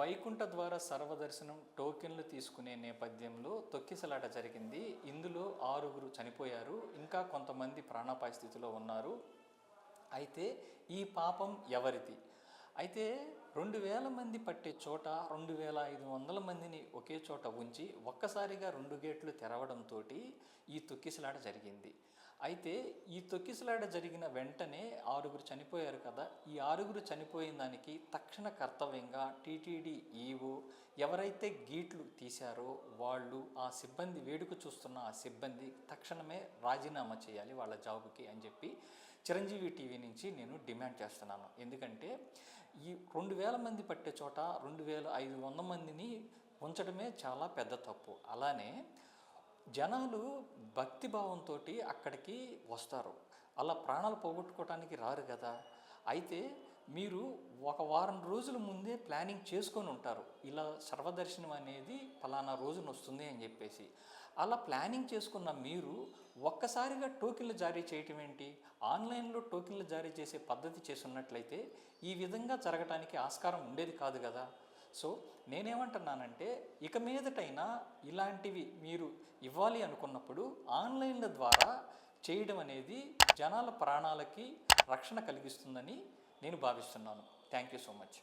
వైకుంఠ ద్వార సర్వదర్శనం టోకెన్లు తీసుకునే నేపథ్యంలో తొక్కిసలాట జరిగింది. ఇందులో 6గురు చనిపోయారు. ఇంకా కొంతమంది ప్రాణాపాయ స్థితిలో ఉన్నారు. అయితే ఈ పాపం ఎవరిది? అయితే 2000 మంది పట్టే చోట 2500 మందిని ఒకే చోట ఉంచి ఒక్కసారిగా 2 గేట్లు తెరవడంతో ఈ తొక్కిసలాట జరిగింది. అయితే ఈ తొక్కిసలాట జరిగిన వెంటనే 6గురు చనిపోయారు కదా. ఈ 6గురు చనిపోయిన దానికి తక్షణ కర్తవ్యంగా టీటీడీ ఈవో ఎవరైతే గేట్లు తీశారో వాళ్ళు ఆ సిబ్బంది వేడుక చూస్తున్న ఆ సిబ్బంది తక్షణమే రాజీనామా చేయాలి వాళ్ళ జాబుకి అని చెప్పి చిరంజీవి టీవీ నుంచి నేను డిమాండ్ చేస్తున్నాను. ఎందుకంటే ఈ 2000 మంది పట్టే చోట 2500 మందిని ఉంచడమే చాలా పెద్ద తప్పు. అలానే జనాలు భక్తిభావంతో అక్కడికి వస్తారు, అలా ప్రాణాలు పోగొట్టుకోవడానికి రారు కదా. అయితే మీరు ఒక వారం రోజుల ముందే ప్లానింగ్ చేసుకొని ఉంటారు, ఇలా సర్వదర్శనం అనేది ఫలానా రోజున వస్తుంది అని చెప్పేసి. అలా ప్లానింగ్ చేసుకున్న మీరు ఒక్కసారిగా టోకెన్లు జారీ చేయటం ఏంటి? ఆన్లైన్లో టోకెన్లు జారీ చేసే పద్ధతి చేసి ఉన్నట్లయితే ఈ విధంగా జరగటానికి ఆస్కారం ఉండేది కాదు కదా. సో నేనేమంటున్నానంటే ఇక మీదటైనా ఇలాంటివి మీరు ఇవ్వాలి అనుకున్నప్పుడు ఆన్లైన్ల ద్వారా చేయడం అనేది జనాల ప్రాణాలకి రక్షణ కలిగిస్తుందని నేను భావిస్తున్నాను. Thank you so much.